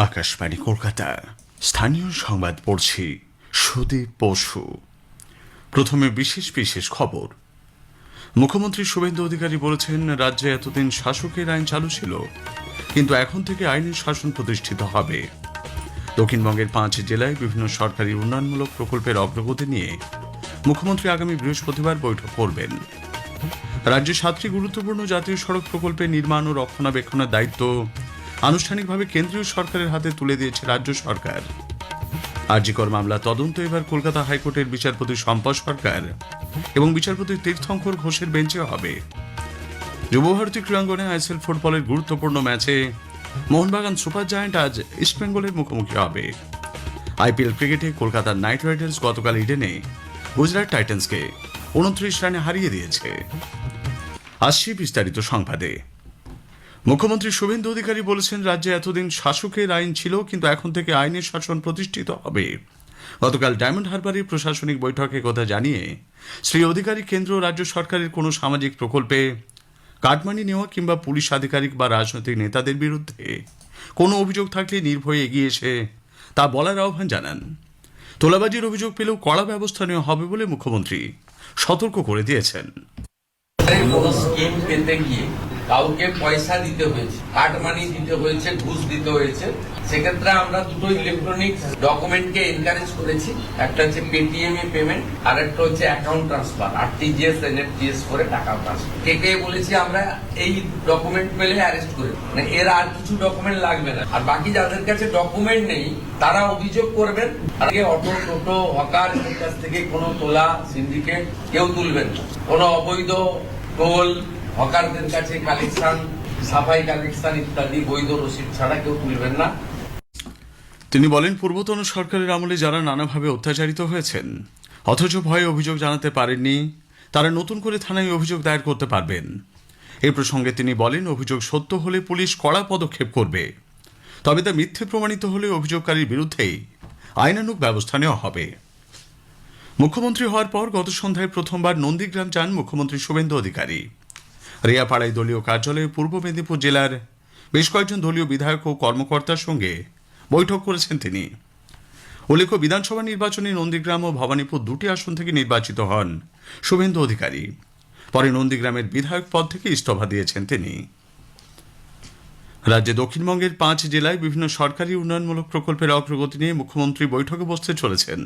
আকাশবাণী কলকাতা স্থানীয় সংবাদ পড়ছি সুদীপ বসু। প্রথমে বিশেষ বিশেষ খবর। মুখ্যমন্ত্রী শুভেন্দু অধিকারী বলেছেন, রাজ্যে এতদিন শাসকের আইন চালু ছিল, কিন্তু এখন থেকে আইনের শাসন প্রতিষ্ঠিত হবে। দক্ষিণবঙ্গের 5 জেলায় বিভিন্ন সরকারি উন্নয়নমূলক প্রকল্পের অগ্রগতি নিয়ে মুখ্যমন্ত্রী আগামী বৃহস্পতিবার বৈঠক করবেন। রাজ্যে 7টি গুরুত্বপূর্ণ জাতীয় সড়ক প্রকল্পের নির্মাণ ও রক্ষণাবেক্ষণের দায়িত্ব আনুষ্ঠানিকভাবে কেন্দ্রীয় সরকারের হাতে তুলে দিয়েছে রাজ্য সরকার। আরজিকর মামলা তদন্ত এবার কলকাতা হাইকোর্টের বিচারপতি শম্পা সরকার এবং বিচারপতি তীর্থঙ্কর ঘোষের বেঞ্চে হবে। যুবভারতী ক্রীড়াঙ্গনে আইএসএল ফুটবলের গুরুত্বপূর্ণ ম্যাচে মোহনবাগান সুপার জায়ান্ট আজ ইস্টবেঙ্গলের মুখোমুখি হবে। আইপিএল ক্রিকেটে কলকাতার নাইট রাইডার্স গতকাল ইডেনে গুজরাট টাইটান্সকে 29 রানে হারিয়ে দিয়েছে। আসছি বিস্তারিত সংবাদে। মুখ্যমন্ত্রী শুভেন্দু অধিকারী বলেছেন, রাজ্যে এতদিন শাসকের আইন ছিল, কিন্তু এখন থেকে আইনের শাসন প্রতিষ্ঠিত হবে। গতকাল ডায়মন্ড হারবারে প্রশাসনিক বৈঠকে কথা জানিয়ে শ্রী অধিকারী কেন্দ্র ও রাজ্য সরকারের কোনো সামাজিক প্রকল্পে কাটমানি নেওয়া কিংবা পুলিশ আধিকারিক বা রাজনৈতিক নেতাদের বিরুদ্ধে কোনো অভিযোগ থাকলে নির্ভয়ে এগিয়ে এসে তা বলার আহ্বান জানান। তোলাবাজির অভিযোগ পেলেও কড়া ব্যবস্থা নেওয়া হবে বলে মুখ্যমন্ত্রী সতর্ক করে দিয়েছেন। কোনো স্কিম পেতে গিয়ে কাউকে পয়সা দিতে হয়েছে, কাটমানি দিতে হয়েছে, ঘুষ দিতে হয়েছে, সেক্ষেত্রে আমরা দুটো ইলেকট্রনিক ডকুমেন্টকে এনকারেজ করেছি। একটা হচ্ছে পেটিএম এ পেমেন্ট, আর একটা হচ্ছে অ্যাকাউন্ট ট্রান্সফার, আরটিজিএস এনএফটিএস করে টাকা ট্রান্সফার। কে বলেছি আমরা এই ডকুমেন্ট পেলে অ্যারেস্ট করে, মানে এর আর কিছু ডকুমেন্ট লাগবে না। আর বাকি যাদের কাছে ডকুমেন্ট নেই তারা অভিযোগ করবেন। আগে অটো টোটো হকার কাছ থেকে কোনো তোলা সিন্ডিকেট কেউ তুলবেন না। কোনো অবৈধ টোল হকারদের কাছে কালেকশন, সাফাই কালেকশন ইত্যাদি বৈধ রসিদ ছাড়া কেউ তুলবেন না। তিনি বলেন, পূর্বতন সরকারের আমলে যারা নানাভাবে অত্যাচারিত হয়েছেন অথচ ভয়ে অভিযোগ জানাতে পারেননি, তারা নতুন করে থানায় অভিযোগ দায়ের করতে পারবেন। এ প্রসঙ্গে তিনি বলেন, অভিযোগ সত্য হলে পুলিশ কড়া পদক্ষেপ করবে, তবে তা মিথ্যে প্রমাণিত হলে অভিযোগকারীর বিরুদ্ধেই আইনানুগ ব্যবস্থা নেওয়া হবে। মুখ্যমন্ত্রী হওয়ার পর গত সন্ধ্যায় প্রথমবার নন্দীগ্রাম যান মুখ্যমন্ত্রী শুভেন্দু অধিকারী। রিয়াপাড়ায় দলীয় কার্যালয়ে পূর্ব মেদিনীপুর জেলার বেশ কয়েকজন দলীয় বিধায়ক ও কর্মকর্তার সঙ্গে বৈঠক করেছেন তিনি। উল্লেখ্য, বিধানসভা নির্বাচনে নন্দীগ্রাম ও ভবানীপুর 2টি আসন থেকে নির্বাচিত হন শুভেন্দু অধিকারী। পরে নন্দীগ্রামের বিধায়ক পদ থেকে ইস্তফা দিয়েছেন তিনি। রাজ্যে দক্ষিণবঙ্গের 5 জেলায় বিভিন্ন সরকারি উন্নয়নমূলক প্রকল্পের অগ্রগতি নিয়ে মুখ্যমন্ত্রী বৈঠকে বসতে চলেছেন।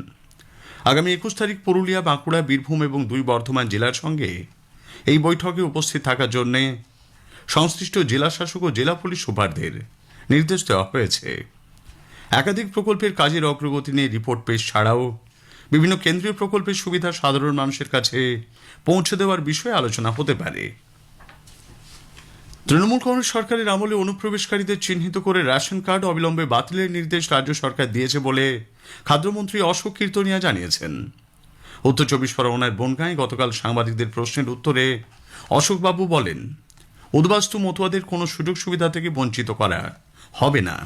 আগামী 21 তারিখ পুরুলিয়া, বাঁকুড়া, বীরভূম এবং 2 বর্ধমান জেলার সঙ্গে এই বৈঠকে উপস্থিত থাকার জন্য সংশ্লিষ্ট জেলা শাসক ও জেলা পুলিশ সুপারদের নির্দেশ দেওয়া হয়েছে। একাধিক প্রকল্পের কাজের অগ্রগতি নিয়ে রিপোর্ট পেশ ছাড়াও বিভিন্ন কেন্দ্রীয় প্রকল্পের সুবিধা সাধারণ মানুষের কাছে পৌঁছে দেওয়ার বিষয়ে আলোচনা হতে পারে। তৃণমূল কংগ্রেস সরকারের আমলে অনুপ্রবেশকারীদের চিহ্নিত করে রেশন কার্ড অবিলম্বে বাতিলের নির্দেশ রাজ্য সরকার দিয়েছে বলে খাদ্যমন্ত্রী অশোক কীর্তনিয়া জানিয়েছেন। উত্তর 24 পরগনার বনগাঁয় গতকাল সাংবাদিকদের প্রশ্নের উত্তরে অশোকবাবু বলেন, উদ্বাস্তু মতুয়াদের কোনো সুযোগ সুবিধা থেকে বঞ্চিত করা হবে না।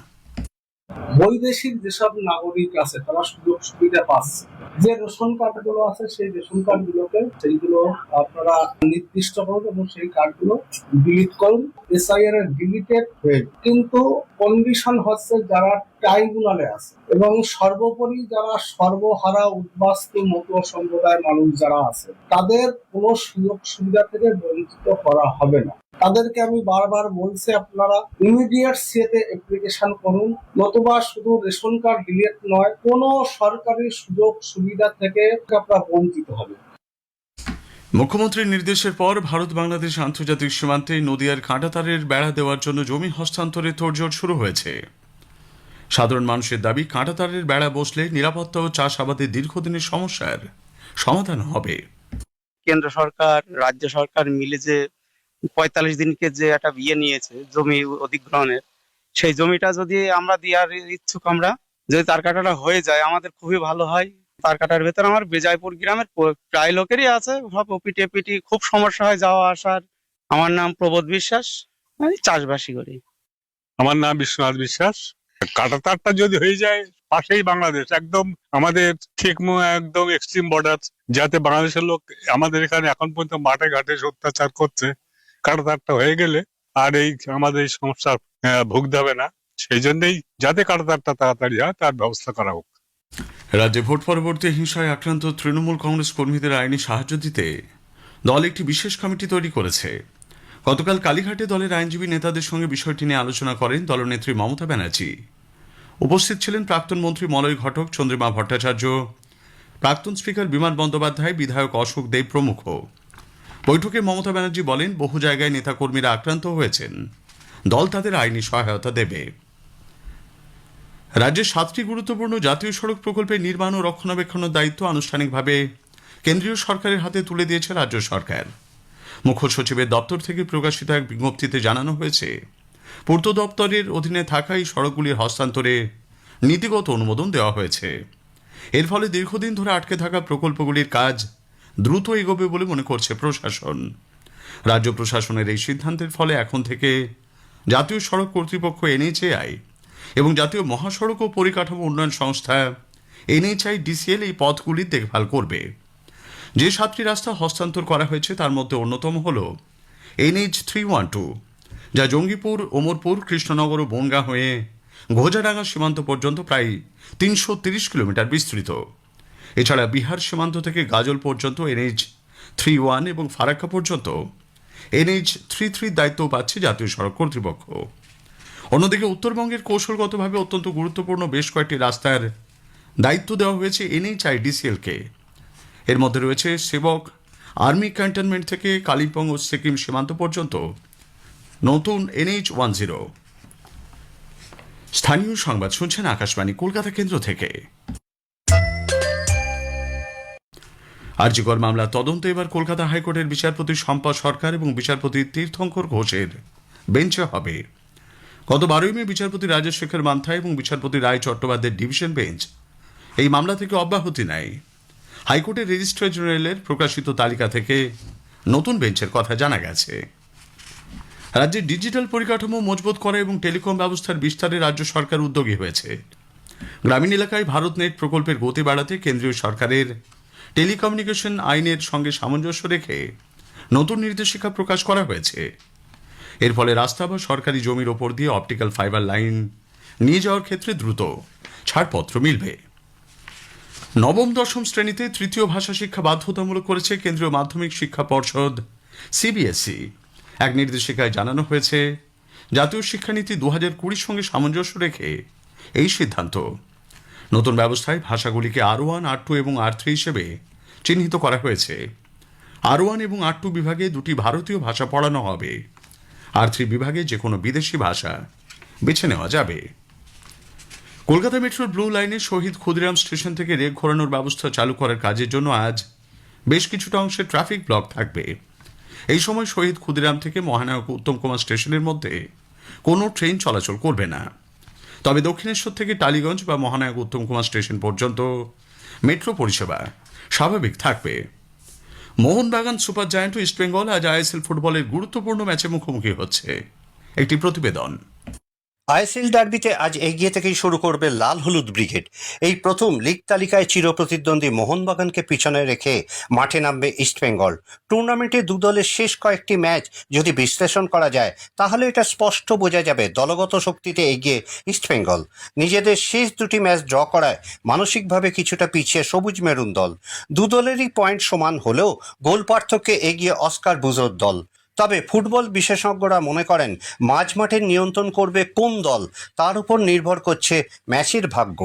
বৈদেশিক যেসব নাগরিক আছে তারা সুযোগ সুবিধা পাচ্ছে। যে রেশন কার্ড গুলো আছে সেই রেশন কার্ড গুলোকে সেইগুলো আপনারা নির্দিষ্ট করুন এবং সেই কার্ড গুলো ডিলিট করুন। এসআইআর এর ডিলিটেড হয়ে, কিন্তু কন্ডিশন হচ্ছে যারা ট্রাইব্যুনালে আছে এবং সর্বোপরি যারা সর্বহারা উদ্বাস্তু মতুয়া সম্প্রদায়ের মানুষ যারা আছে তাদের কোনো সুযোগ সুবিধা থেকে বঞ্চিত করা হবে না। তাদেরকে আমি বারবার বলছি, আপনারা ইমিডিয়েট সিএতে অ্যাপ্লিকেশন করুন, নতুবা শুধু রেশন কার্ড ডিলিট নয়, কোনো সরকারি সুযোগ সুবিধা থেকে আপনারা বঞ্চিত হবে। মুখ্যমন্ত্রীর নির্দেশের পর ভারত বাংলাদেশ আন্তর্জাতিক সীমান্তে নদিয়ার কাঁটাতারের বেড়া দেওয়ার জন্য জমি হস্তান্তরের তোড়জোড় শুরু হয়েছে। সাধারণ মানুষের দাবি, কাঁটাতারের বেড়া বসলে নিরাপত্তা ও চাষাবাদের দীর্ঘদিনের সমস্যার সমাধান হবে। কেন্দ্র সরকার রাজ্য সরকার মিলে যে 45 দিনকে যে একটা বিয়ে নিয়েছে জমি অধিগ্রহণের, সেই জমিটা যদি আমরা দেওয়ার ইচ্ছুক, আমরা যদি তার কাটাটা হয়ে যায় আমাদের খুবই ভালো হয়। তার কাটার ভেতর আমার বেজাইপুর গ্রামের প্রায় লোকেরই আছে, সব ওপিটি খুব সমস্যা হয় যাওয়া আসার। আমার নাম প্রবোধ বিশ্বাস, আমি চাষবাসী করি। আমার নাম বিশ্বনাথ বিশ্বাস। কাঁটাতারটা যদি হয়ে যায়, পাশেই বাংলাদেশ, একদম আমাদের ঠিক একদম এক্সট্রিম বর্ডার, যাতে বাংলাদেশের লোক আমাদের এখানে এখন পর্যন্ত মাঠে ঘাটে অত্যাচার করছে। কাঁটাতারটা হয়ে গেলে আর এই আমাদের এই সমস্যা ভুগতে হবে না। সেই জন্যই যাতে কাটাতারটা তাড়াতাড়ি হয় তার ব্যবস্থা করা হোক। রাজ্যে ভোট পরবর্তী হিংসায় আক্রান্ত তৃণমূল কংগ্রেস কর্মীদের আইনি সাহায্য দিতে দল একটি বিশেষ কমিটি তৈরি করেছে। গতকাল কালীঘাটে দলের আইনজীবী নেতাদের সঙ্গে বিষয়টি নিয়ে আলোচনা করেন দলনেত্রী মমতা ব্যানার্জি। উপস্থিত ছিলেন প্রাক্তন মন্ত্রী মলয় ঘটক, চন্দ্রিমা ভট্টাচার্য, প্রাক্তন স্পিকার বিমান বন্দ্যোপাধ্যায়, বিধায়ক অশোক দেব প্রমুখ। বৈঠকে মমতা ব্যানার্জি বলেন, বহু জায়গায় নেতাকর্মীরা আক্রান্ত হয়েছেন, দল তাদের আইনি সহায়তা দেবে। রাজ্যের 7টি গুরুত্বপূর্ণ জাতীয় সড়ক প্রকল্পের নির্মাণ ও রক্ষণাবেক্ষণের দায়িত্ব আনুষ্ঠানিকভাবে কেন্দ্রীয় সরকারের হাতে তুলে দিয়েছে রাজ্য সরকার। মুখ্য সচিবের দপ্তর থেকে প্রকাশিত এক বিজ্ঞপ্তিতে জানানো হয়েছে, পূর্ত দপ্তরের অধীনে থাকা এই সড়কগুলির হস্তান্তরে নীতিগত অনুমোদন দেওয়া হয়েছে। এর ফলে দীর্ঘদিন ধরে আটকে থাকা প্রকল্পগুলির কাজ দ্রুত এগোবে বলে মনে করছে প্রশাসন। রাজ্য প্রশাসনের এই সিদ্ধান্তের ফলে এখন থেকে জাতীয় সড়ক কর্তৃপক্ষ NHAI এবং জাতীয় মহাসড়ক ও পরিকাঠামো উন্নয়ন সংস্থা NHIDCL এই পথগুলির দেখভাল করবে। যে 7টি রাস্তা হস্তান্তর করা হয়েছে তার মধ্যে অন্যতম হল NH 312, যা জঙ্গিপুর, ওমরপুর, কৃষ্ণনগর ও বনগাঁ হয়ে ঘোজাডাঙ্গা সীমান্ত পর্যন্ত প্রায় 330 কিলোমিটার বিস্তৃত। এছাড়া বিহার সীমান্ত থেকে গাজল পর্যন্ত NH 31 এবং ফারাক্কা পর্যন্ত NH 33 দায়িত্ব পাচ্ছে জাতীয় সড়ক কর্তৃপক্ষ। অন্যদিকে উত্তরবঙ্গের কৌশলগতভাবে অত্যন্ত গুরুত্বপূর্ণ বেশ কয়েকটি রাস্তার দায়িত্ব দেওয়া হয়েছে NHIDCL-কে। এর মধ্যে রয়েছে সেবক আর্মি ক্যান্টনমেন্ট থেকে কালিম্পং ও সিকিম সীমান্ত পর্যন্ত নতুন NH 10। স্থানীয় সংবাদ শুনছেন আকাশবাণী কলকাতা কেন্দ্র থেকে। আরজিকর মামলা তদন্ত এবার কলকাতা হাইকোর্টের বিচারপতি শম্পা সরকার এবং বিচারপতি তীর্থঙ্কর ঘোষের বেঞ্চে হবে। গত 12 মে বিচারপতি রাজেশ শেখর মান্থা এবং বিচারপতি রায় চট্টোপাধ্যায়ের ডিভিশন বেঞ্চ এই মামলা থেকে অব্যাহতি নেয়। হাইকোর্টের রেজিস্ট্রার জেনারেলের প্রকাশিত তালিকা থেকে নতুন বেঞ্চের কথা জানা গেছে। রাজ্যের ডিজিটাল পরিকাঠামো মজবুত করা এবং টেলিকম ব্যবস্থার বিস্তারে রাজ্য সরকার উদ্যোগী হয়েছে। গ্রামীণ এলাকায় ভারত নেট প্রকল্পের গতি বাড়াতে কেন্দ্রীয় সরকারের টেলিকমিউনিকেশন আইনের সঙ্গে সামঞ্জস্য রেখে নতুন নির্দেশিকা প্রকাশ করা হয়েছে। এর ফলে রাস্তা বা সরকারি জমির ওপর দিয়ে অপটিক্যাল ফাইবার লাইন নিয়ে যাওয়ার ক্ষেত্রে দ্রুত ছাড়পত্র মিলবে। নবম দশম শ্রেণীতে তৃতীয় ভাষা শিক্ষা বাধ্যতামূলক করেছে কেন্দ্রীয় মাধ্যমিক শিক্ষা পর্ষদ CBSE। এক নির্দেশিকায় জানানো হয়েছে, জাতীয় শিক্ষানীতি 2020 সঙ্গে সামঞ্জস্য রেখে এই সিদ্ধান্ত। নতুন ব্যবস্থায় ভাষাগুলিকে R1, R2 এবং R3 হিসেবে চিহ্নিত করা হয়েছে। R1 এবং R2 বিভাগে 2টি ভারতীয় ভাষা পড়ানো হবে। R3 বিভাগে যে কোনো বিদেশি ভাষা বেছে নেওয়া যাবে। কলকাতা মেট্রোর ব্লু লাইনে শহীদ ক্ষুদিরাম স্টেশন থেকে রেক ঘোরানোর ব্যবস্থা চালু করার কাজের জন্য আজ বেশ কিছুটা অংশে ট্রাফিক ব্লক থাকবে। এই সময় শহীদ ক্ষুদিরাম থেকে মহানায়ক উত্তম কুমার স্টেশনের মধ্যে কোনো ট্রেন চলাচল করবে না। তবে দক্ষিণেশ্বর থেকে টালিগঞ্জ বা মহানায়ক উত্তম কুমার স্টেশন পর্যন্ত মেট্রো পরিষেবা স্বাভাবিক থাকবে। মোহনবাগান সুপার জায়ান্ট ও ইস্টবেঙ্গল আজ ISL ফুটবলের গুরুত্বপূর্ণ ম্যাচে মুখোমুখি হচ্ছে। একটি প্রতিবেদন। ISL ডার্বিতে আজ এগিয়ে থেকেই শুরু করবে লাল হলুদ ব্রিগেড। এই প্রথম লিগ তালিকায় চিরপ্রতিদ্বন্দ্বী মোহনবাগানকে পিছনে রেখে মাঠে নামবে ইস্টবেঙ্গল। টুর্নামেন্টে দু দলের শেষ কয়েকটি ম্যাচ যদি বিশ্লেষণ করা যায় তাহলে এটা স্পষ্ট বোঝা যাবে দলগত শক্তিতে এগিয়ে ইস্টবেঙ্গল। নিজেদের শেষ 2টি ম্যাচ ড্র করায় মানসিকভাবে কিছুটা পিছিয়ে সবুজ মেরুন দল। দু দলেরই পয়েন্ট সমান হলেও গোল পার্থক্যে এগিয়ে অস্কার বুজোর দল। তবে ফুটবল বিশেষজ্ঞরা মনে করেন মাঝ মাঠের নিয়ন্ত্রণ করবে কোন দল তার উপর নির্ভর করছে ম্যাচের ভাগ্য।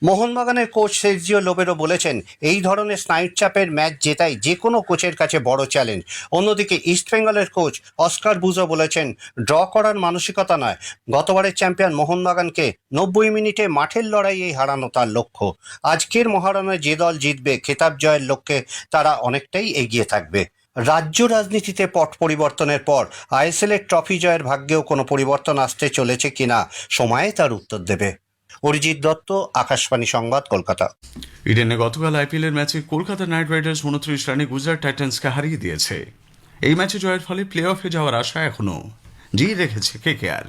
মোহনবাগানের কোচ সের্জিও লোবেরো বলেছেন, এই ধরনের স্নায়ুর চাপের ম্যাচ জেতাই যে কোনো কোচের কাছে বড় চ্যালেঞ্জ। অন্যদিকে ইস্টবেঙ্গলের কোচ অস্কার বুজো বলেছেন, ড্র করার মানসিকতা নয়, গতবারের চ্যাম্পিয়ন মোহনবাগানকে 90 মিনিটে মাঠের লড়াইয়ে হারানো তার লক্ষ্য। আজকের মহারণে যে দল জিতবে খেতাব জয়ের লক্ষ্যে তারা অনেকটাই এগিয়ে থাকবে। রাজ্য রাজনীতিতে পট পরিবর্তনের পর ISL এর ট্রফি জয়ের ভাগ্যেও কোনো পরিবর্তন আসতে চলেছে কিনা সময়ে তার উত্তর দেবে। অরিজিৎ দত্ত, আকাশবাণী সংবাদ, কলকাতা। ইডেনে গতকাল IPL এর ম্যাচে কলকাতা নাইট রাইডার্স 29 রানে গুজরাট টাইটান্সকে হারিয়ে দিয়েছে। এই ম্যাচে জয়ের ফলে প্লে অফে যাওয়ার আশা এখনো জিয়ে রেখেছে KKR।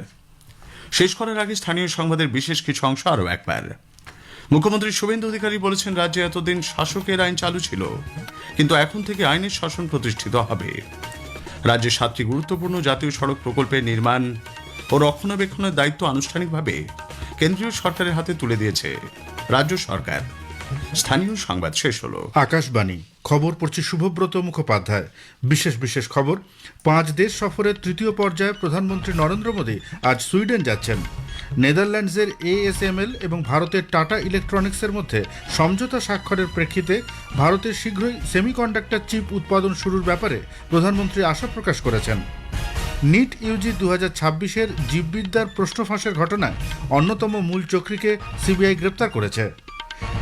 শেষ করার আগে স্থানীয় সংবাদের বিশেষ কিছু অংশ আরও একবার। মুখ্যমন্ত্রী শুভেন্দু অধিকারী বলেছেন, রাজ্যে এতদিন শাসকের আইন চালু ছিল, কিন্তু এখন থেকে আইনের শাসন প্রতিষ্ঠিত হবে। রাজ্যে 7টি গুরুত্বপূর্ণ জাতীয় সড়ক প্রকল্পের নির্মাণ ও রক্ষণাবেক্ষণের দায়িত্ব আনুষ্ঠানিকভাবে কেন্দ্রীয় সরকারের হাতে তুলে দিয়েছে রাজ্য সরকার। স্থানীয় সংবাদ শেষ হলো। আকাশবাণী খবর পড়ছি শুভব্রত মুখোপাধ্যায়। বিশেষ খবর, 5 দেশ সফরের তৃতীয় পর্যায়ে প্রধানমন্ত্রী নরেন্দ্র মোদী আজ সুইডেন যাচ্ছেন। নেদারল্যান্ডসের ASML এবং ভারতের টাটা ইলেকট্রনিক্সের মধ্যে সমঝোতা স্বাক্ষরের প্রেক্ষিতে ভারতের শীঘ্রই সেমিকন্ডাক্টর চিপ উৎপাদন শুরুর ব্যাপারে প্রধানমন্ত্রী আশা প্রকাশ করেছেন। নিট ইউজি 2026-এর জীববিদ্যার প্রশ্ন ফাঁসের ঘটনায় অন্যতম মূল চক্রীকে সিবিআই গ্রেপ্তার করেছে।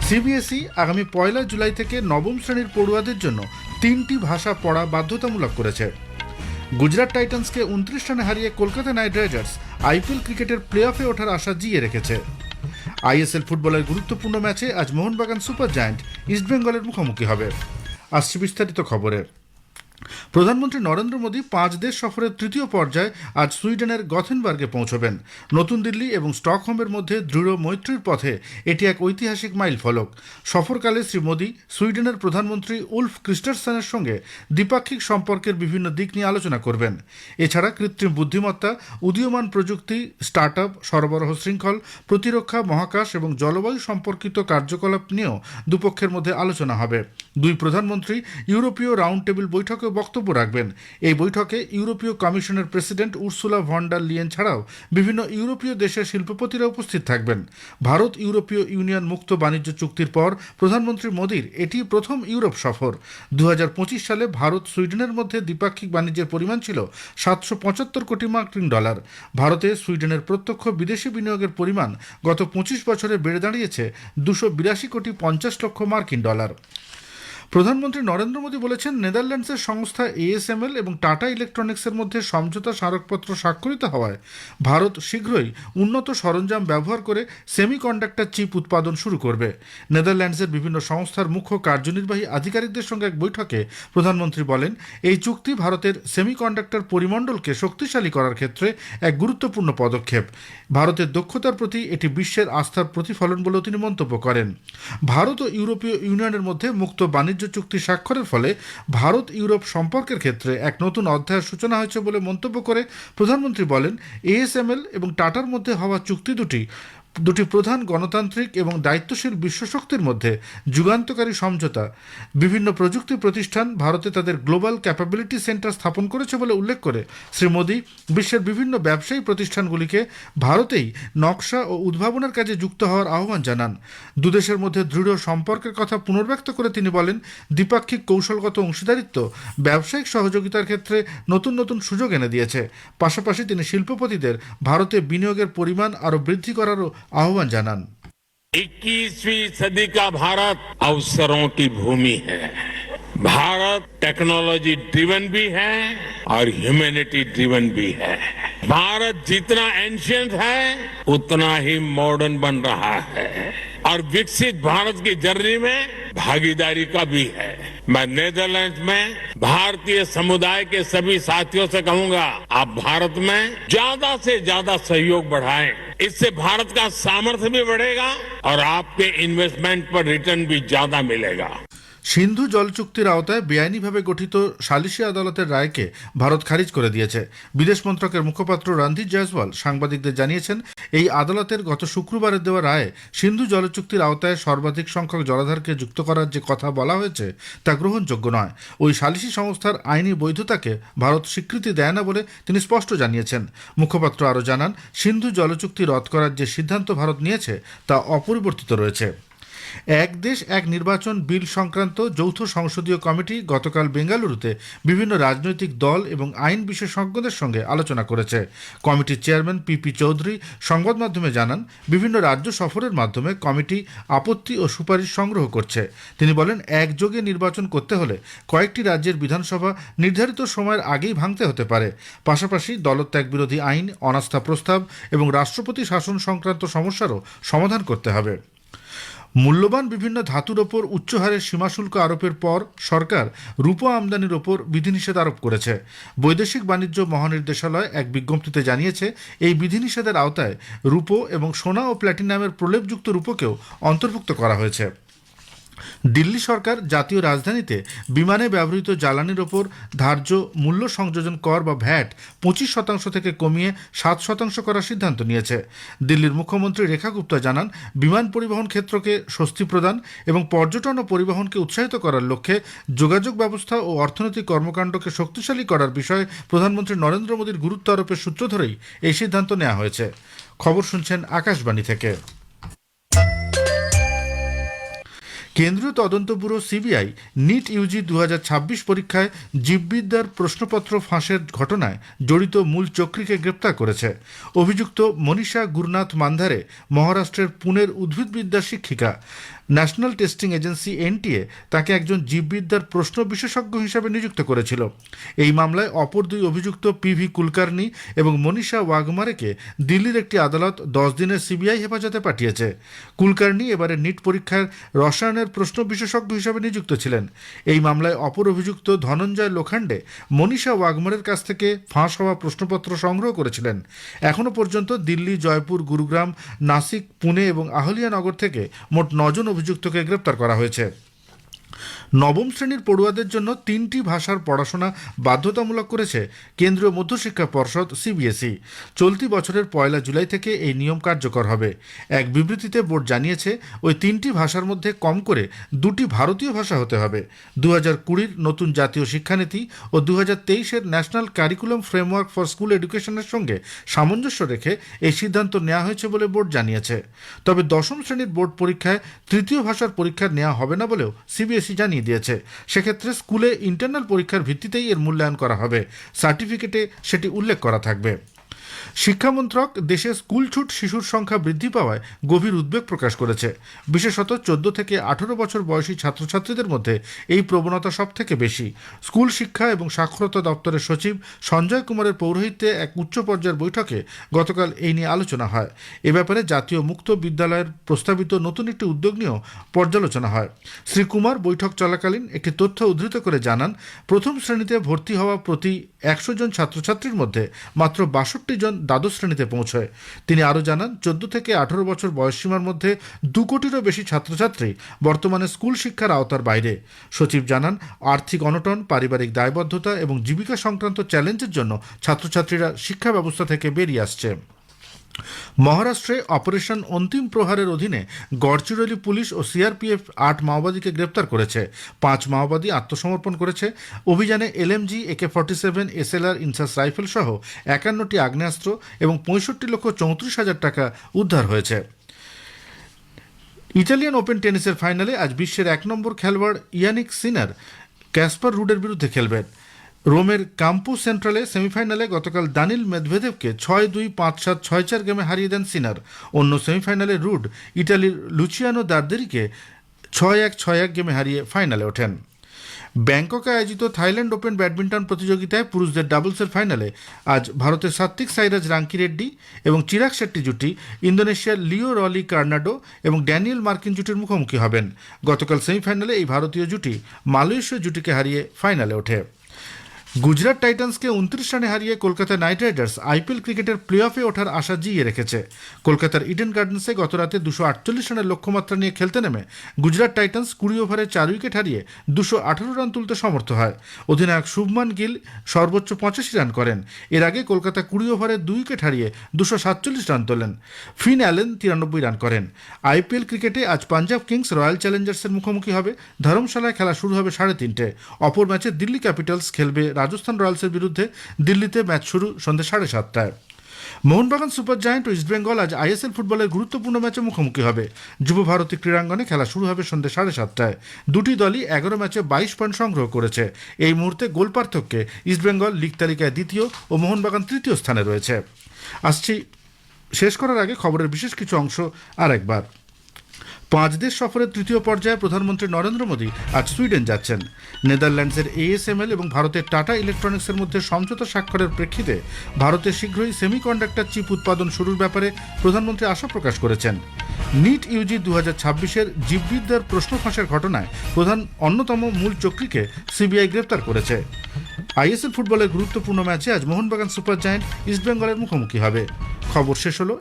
সিবিএসই আগামী 1 জুলাই থেকে নবম শ্রেণীর পড়ুয়াদের জন্য 3টি ভাষা পড়া বাধ্যতামূলক করেছে। গুজরাট টাইটান্সকে 29 রানে হারিয়ে কলকাতা নাইট রাইডার্স IPL ক্রিকেটের প্লে অফে ওঠার আশা জিইয়ে রেখেছে। ISL ফুটবলের গুরুত্বপূর্ণ ম্যাচে আজ মোহনবাগান সুপার জায়ান্ট ইস্টবেঙ্গলের মুখোমুখি হবে। আসছে বিস্তারিত খবরে। প্রধানমন্ত্রী নরেন্দ্র মোদী 5 দেশ সফরের তৃতীয় পর্যায়ে আজ সুইডেনের গথেনবার্গে পৌঁছবেন। নতুন দিল্লি এবং স্টকহোমের মধ্যে দৃঢ় মৈত্রীর পথে এটি এক ঐতিহাসিক মাইল ফলক। সফরকালে শ্রী মোদী সুইডেনের প্রধানমন্ত্রী উলফ ক্রিস্টারসেনের সঙ্গে দ্বিপাক্ষিক সম্পর্কের বিভিন্ন দিক নিয়ে আলোচনা করবেন। এছাড়া কৃত্রিম বুদ্ধিমত্তা, উদীয়মান প্রযুক্তি, স্টার্টআপ, সরবরাহ শৃঙ্খল, প্রতিরক্ষা, মহাকাশ এবং জলবায়ু সম্পর্কিত কার্যকলাপ নিয়েও দুপক্ষের মধ্যে আলোচনা হবে। দুই প্রধানমন্ত্রী ইউরোপীয় রাউন্ড টেবিল বৈঠকে বক্তব্য রাখবেন। এই বৈঠকে ইউরোপীয় কমিশনের president Ursula von der Leyen ছাড়াও বিভিন্ন ইউরোপীয় দেশের শিল্পপতিরা উপস্থিত থাকবেন। ভারত ইউরোপীয় ইউনিয়ন মুক্ত বাণিজ্য চুক্তির পর প্রধানমন্ত্রী মোদীর এটি প্রথম ইউরোপ সফর। 2025 সালে ভারত সুইডেনের মধ্যে দ্বিপাক্ষিক বাণিজ্যের পরিমাণ ছিল $775 কোটি মার্কিন। ভারতে সুইডেনের প্রত্যক্ষ বিদেশি বিনিয়োগের পরিমাণ গত 25 বছরে বেড়ে দাঁড়িয়েছে $282 কোটি 50 লক্ষ মার্কিন। প্রধানমন্ত্রী নরেন্দ্র মোদী বলেছেন, নেদারল্যান্ডসের সংস্থা ASML এবং টাটা ইলেকট্রনিক্সের মধ্যে সমঝোতা স্মারকপত্র স্বাক্ষরিত হওয়ায় ভারত শীঘ্রই উন্নত সরঞ্জাম ব্যবহার করে সেমিকন্ডাক্টর চিপ উৎপাদন শুরু করবে। নেদারল্যান্ডসের বিভিন্ন সংস্থার মুখ্য কার্যনির্বাহী আধিকারিকদের সঙ্গে এক বৈঠকে প্রধানমন্ত্রী বলেন, এই চুক্তি ভারতের সেমিকন্ডাক্টর পরিমণ্ডলকে শক্তিশালী করার ক্ষেত্রে এক গুরুত্বপূর্ণ পদক্ষেপ। ভারতের দক্ষতার প্রতি এটি বিশ্বের আস্থার প্রতিফলন বলেও তিনি মন্তব্য করেন। ভারত ও ইউরোপীয় ইউনিয়নের মধ্যে মুক্ত বাণিজ্য চুক্তি স্বাক্ষরের ফলে ভারত ইউরোপ সম্পর্কের ক্ষেত্রে এক নতুন অধ্যায়ের সূচনা হয়েছে বলে মন্তব্য করে প্রধানমন্ত্রী বলেন, ASML এবং টাটার মধ্যে হওয়া চুক্তি দুটি প্রধান গণতান্ত্রিক এবং দায়িত্বশীল বিশ্বশক্তির মধ্যে যুগান্তকারী সমঝোতা। বিভিন্ন প্রযুক্তি প্রতিষ্ঠান ভারতে তাদের গ্লোবাল ক্যাপাবিলিটি সেন্টার স্থাপন করেছে বলে উল্লেখ করে শ্রী মোদী বিশ্বের বিভিন্ন ব্যবসায়ী প্রতিষ্ঠানগুলিকে ভারতেই নকশা ও উদ্ভাবনের কাজে যুক্ত হওয়ার আহ্বান জানান। দুদেশের মধ্যে দৃঢ় সম্পর্কের কথা পুনর্ব্যক্ত করে তিনি বলেন, দ্বিপাক্ষিক কৌশলগত অংশীদারিত্ব ব্যবসায়িক সহযোগিতার ক্ষেত্রে নতুন নতুন সুযোগ এনে দিয়েছে। পাশাপাশি তিনি শিল্পপতিদের ভারতে বিনিয়োগের পরিমাণ আরও বৃদ্ধি করারও आह्वान জানান। 21वीं सदी का भारत अवसरों की भूमि है। भारत टेक्नोलॉजी ड्रिवन भी है और ह्यूमैनिटी ड्रिवन भी है। भारत जितना एंशिएंट है उतना ही मॉडर्न बन रहा है और विकसित भारत की जर्नी में भागीदारी का भी है। मैं नेदरलैंड्स में भारतीय समुदाय के सभी साथियों से कहूंगा, आप भारत में ज्यादा से ज्यादा सहयोग बढ़ाएं। इससे भारत का सामर्थ्य भी बढ़ेगा और आपके इन्वेस्टमेंट पर रिटर्न भी ज्यादा मिलेगा। সিন্ধু জল চুক্তির আওতায় বেআইনিভাবে গঠিত সালিশি আদালতের রায়কে ভারত খারিজ করে দিয়েছে। বিদেশ মন্ত্রকের মুখপাত্র রণধীর জয়সওয়াল সাংবাদিকদের জানিয়েছেন, এই আদালতের গত শুক্রবারের দেওয়া রায়ে সিন্ধু জল চুক্তির আওতায় সর্বাধিক সংখ্যক জলাধারকে যুক্ত করার যে কথা বলা হয়েছে তা গ্রহণযোগ্য নয়। ওই সালিশি সংস্থার আইনি বৈধতাকে ভারত স্বীকৃতি দেয় না বলে তিনি স্পষ্ট জানিয়েছেন। মুখপাত্র আরও জানান, সিন্ধু জল চুক্তি রদ করার যে সিদ্ধান্ত ভারত নিয়েছে তা অপরিবর্তিত রয়েছে। এক দেশ এক নির্বাচন বিল সংক্রান্ত যৌথ সংসদীয় কমিটি গতকাল বেঙ্গালুরুতে বিভিন্ন রাজনৈতিক দল এবং আইন বিশেষজ্ঞদের সঙ্গে আলোচনা করেছে। কমিটির চেয়ারম্যান পিপি চৌধুরী সংবাদ মাধ্যমে জানান, বিভিন্ন রাজ্য সফরের মাধ্যমে কমিটি আপত্তি ও সুপারিশ সংগ্রহ করছে। তিনি বলেন, একযোগে নির্বাচন করতে হলে কয়েকটি রাজ্যের বিধানসভা নির্ধারিত সময়ের আগেই ভাঙতে হতে পারে। পাশাপাশি দলত্যাগ বিরোধী আইন, অনাস্থা প্রস্তাব এবং রাষ্ট্রপতি শাসন সংক্রান্ত সমস্যারও সমাধান করতে হবে। মূল্যবান বিভিন্ন ধাতুর ওপর উচ্চ হারে সীমাশুল্ক আরোপের পর সরকার রূপো আমদানির ওপর বিধিনিষেধ আরোপ করেছে। বৈদেশিক বাণিজ্য মহানির্দেশালয় এক বিজ্ঞপ্তিতে জানিয়েছে, এই বিধিনিষেধের আওতায় রূপো এবং সোনা ও প্ল্যাটিনামের প্রলেপযুক্ত রূপোকেও অন্তর্ভুক্ত করা হয়েছে। দিল্লি সরকার জাতীয় রাজধানীতে বিমানে ব্যবহৃত জ্বালানির ওপর ধার্য মূল্য সংযোজন কর বা ভ্যাট 25% থেকে কমিয়ে 7% করার সিদ্ধান্ত নিয়েছে। দিল্লির মুখ্যমন্ত্রী রেখা গুপ্তা জানান, বিমান পরিবহন ক্ষেত্রকে স্বস্তি প্রদান এবং পর্যটন ও পরিবহনকে উৎসাহিত করার লক্ষ্যে যোগাযোগ ব্যবস্থা ও অর্থনৈতিক কর্মকাণ্ডকে শক্তিশালী করার বিষয়ে প্রধানমন্ত্রী নরেন্দ্র মোদীর গুরুত্ব আরোপের সূত্র ধরেই এই সিদ্ধান্ত নেওয়া হয়েছে। খবর শুনছেন আকাশবাণী থেকে। কেন্দ্রীয় তদন্ত ব্যুরো সিবিআই নিট ইউজি 2026 পরীক্ষায় জীববিদ্যার প্রশ্নপত্র ফাঁসের ঘটনায় জড়িত মূল চক্রীকে গ্রেপ্তার করেছে। অভিযুক্ত মনীষা গুরনাথ মান্ধারে মহারাষ্ট্রের পুনের উদ্ভিদবিদ্যার শিক্ষিকা। ন্যাশনাল টেস্টিং এজেন্সি এনটিএ তাকে একজন জীববিদ্যার প্রশ্ন বিশেষজ্ঞ হিসেবে নিযুক্ত করেছিল। এই মামলায় অপর দুই অভিযুক্ত পিভি কুলকার্নি এবং মনীষা ওয়াঘমারেকে দিল্লির একটি আদালত 10 দিনের সিবিআই হেফাজতে পাঠিয়েছে। কুলকার্নি এবারে নিট পরীক্ষার রসায়নের প্রশ্ন বিশেষজ্ঞ হিসেবে নিযুক্ত ছিলেন। এই মামলায় অপর অভিযুক্ত ধনঞ্জয় লোখান্ডে মনীষা ওয়াঘমারের কাছ থেকে ফাঁস হওয়া প্রশ্নপত্র সংগ্রহ করেছিলেন। এখনও পর্যন্ত দিল্লি, জয়পুর, গুরুগ্রাম, নাসিক, পুনে এবং আহলিয়ানগর থেকে মোট 9 জন অভিযুক্তকে গ্রেপ্তার করা হয়েছে। নবম শ্রেণীর পড়ুয়াদের জন্য 3টি ভাষার পড়াশোনা বাধ্যতামূলক করেছে কেন্দ্রীয় মধ্যশিক্ষা পর্ষদ সিবিএসই। চলতি বছরের 1 জুলাই থেকে এই নিয়ম কার্যকর হবে। এক বিবৃতিতে বোর্ড জানিয়েছে, ওই 3টি ভাষার মধ্যে কম করে 2টি ভারতীয় ভাষা হতে হবে। 2020 নতুন জাতীয় শিক্ষানীতি ও 2023 national curriculum framework for school এডুকেশনের সঙ্গে সামঞ্জস্য রেখে এই সিদ্ধান্ত নেওয়া হয়েছে বলে বোর্ড জানিয়েছে। তবে 10ম শ্রেণীর বোর্ড পরীক্ষায় তৃতীয় ভাষার পরীক্ষা নেওয়া হবে না বলেও সিবিএসই জানিয়ে দিয়েছে। সেক্ষেত্রে স্কুলে ইন্টারনাল পরীক্ষার ভিত্তিতেই এর মূল্যায়ন করা হবে। সার্টিফিকেটে সেটি উল্লেখ করা থাকবে। শিক্ষামন্ত্রক দেশে স্কুল ছুট শিশুর সংখ্যা বৃদ্ধি পাওয়ায় গভীর উদ্বেগ প্রকাশ করেছে। বিশেষত 14 থেকে 18 বছর বয়সী ছাত্রছাত্রীদের মধ্যে এই প্রবণতা সব থেকে বেশি। স্কুল শিক্ষা এবং সাক্ষরতা দপ্তরের সচিব সঞ্জয় কুমারের পৌরোহিত্যে এক উচ্চ পর্যায়ের বৈঠকে গতকাল এই নিয়ে আলোচনা হয়। এ ব্যাপারে জাতীয় মুক্ত বিদ্যালয়ের প্রস্তাবিত নতুন একটি উদ্যোগ নিয়েও পর্যালোচনা হয়। শ্রী কুমার বৈঠক চলাকালীন একটি তথ্য উদ্ধৃত করে জানান, প্রথম শ্রেণীতে ভর্তি হওয়া প্রতি 100 জন ছাত্রছাত্রীর মধ্যে মাত্র 62 জন দ্বাদশ শ্রেণীতে পৌঁছয়। তিনি আরও জানান, 14 থেকে 18 বছর বয়সসীমার মধ্যে 2 কোটিরও বেশি ছাত্রছাত্রী বর্তমানে স্কুল শিক্ষার আওতার বাইরে। সচিব জানান, আর্থিক অনটন, পারিবারিক দায়বদ্ধতা এবং জীবিকা সংক্রান্ত চ্যালেঞ্জের জন্য ছাত্রছাত্রীরা শিক্ষা ব্যবস্থা থেকে বেরিয়ে আসছে। মহারাষ্ট্রে অপারেশন অন্তিম প্রহারের অধীনে গড়চিরোলি পুলিশ ও সিআরপিএফ 8 মাওবাদীকে গ্রেপ্তার করেছে। 5 মাওবাদী আত্মসমর্পণ করেছে। অভিযানে LMG, AK-47, SLR, INSAS rifle সহ 51টি আগ্নেয়াস্ত্র এবং 65,34,000 টাকা উদ্ধার হয়েছে। ইতালিয়ান ওপেন টেনিসের ফাইনালে আজ বিশ্বের 1 নম্বর খেলোয়াড় ইয়ানিক সিনার ক্যাসপার রুডের বিরুদ্ধে খেলবেন। রোমের কাম্পু সেন্ট্রালে সেমিফাইনালে গতকাল দানিল মেদভেদেভকে 6-2, 5-7, 6-4 গেমে হারিয়ে দেন সিনার। অন্য সেমিফাইনালে রুড ইটালির লুচিয়ানো দার্দেরিকে 6-1, 6-1 গেমে হারিয়ে ফাইনালে ওঠেন। ব্যাংককে আয়োজিত থাইল্যান্ড ওপেন ব্যাডমিন্টন প্রতিযোগিতায় পুরুষদের ডাবলসের ফাইনালে আজ ভারতের সাত্বিক সাইরাজ রাঙ্কিরেড্ডি এবং চিরাগ শেট্টি জুটি ইন্দোনেশিয়ার লিও রলি কার্নাডো এবং ড্যানিয়েল মার্কিন জুটির মুখোমুখি হবেন। গতকাল সেমিফাইনালে এই ভারতীয় জুটি মালয়েশীয় জুটিকে হারিয়ে ফাইনালে ওঠে। গুজরাট টাইটান্সকে 29 রানে হারিয়ে কলকাতা নাইট রাইডার্স আইপিএল ক্রিকেটের প্লে অফে ওঠার আশা জিইয়ে রেখেছে। কলকাতার ইডেন গার্ডেন্সে গতরাতে 248 রানের লক্ষ্যমাত্রা নিয়ে খেলতে নেমে গুজরাট টাইটান্স 20 ওভারে 4 উইকেট হারিয়ে 218 রান তুলতে সমর্থ হয়। অধিনায়ক শুভমান গিল সর্বোচ্চ 85 রান করেন। এর আগে কলকাতা 20 ওভারে 2 উইকেট হারিয়ে 247 রান তোলেন। ফিন অ্যালেন 93 রান করেন। আইপিএল ক্রিকেটে আজ পাঞ্জাব কিংস রয়্যাল চ্যালেঞ্জার্সের মুখোমুখি হবে। ধর্মশালায় খেলা শুরু হবে 3:30। অপর ম্যাচে দিল্লি ক্যাপিটালস খেলবে রাজস্থান রয়্যালসের বিরুদ্ধে। দিল্লিতে ম্যাচ শুরু সন্ধ্যে 7:30। মোহনবাগান সুপার জায়ান্ট ও ইস্টবেঙ্গল আজ আইএসএল ফুটবলের গুরুত্বপূর্ণ ম্যাচে মুখোমুখি হবে। যুব ভারতী ক্রীড়াঙ্গনে খেলা শুরু হবে সন্ধ্যে 7:30। দুটি দলই 11 ম্যাচে 22 পয়েন্ট সংগ্রহ করেছে। এই মুহূর্তে গোল পার্থক্যে ইস্টবেঙ্গল লিগ তালিকায় দ্বিতীয় ও মোহনবাগান তৃতীয় স্থানে রয়েছে। আসছি শেষ করার আগে খবরের বিশেষ কিছু অংশ আর একবার। 5 দেশ সফরের তৃতীয় পর্যায়ে প্রধানমন্ত্রী নরেন্দ্র মোদী আজ সুইডেন যাচ্ছেন। নেদারল্যান্ডসের ASML এবং ভারতের টাটা ইলেকট্রনিক্সের মধ্যে সমঝোতা স্বাক্ষরের প্রেক্ষিতে ভারতে শীঘ্রই সেমিকন্ডাক্টর চিপ উৎপাদন শুরুর ব্যাপারে প্রধানমন্ত্রী আশা প্রকাশ করেছেন। নিট ইউজি 2026-এর জীববিদ্যার প্রশ্ন ফাঁসের ঘটনায় অন্যতম মূল চক্রীকে সিবিআই গ্রেপ্তার করেছে। আইএসএল ফুটবলের গুরুত্বপূর্ণ ম্যাচে আজ মোহনবাগান সুপার জায়ান্ট ইস্টবেঙ্গলের মুখোমুখি হবে। খবর শেষ হলো।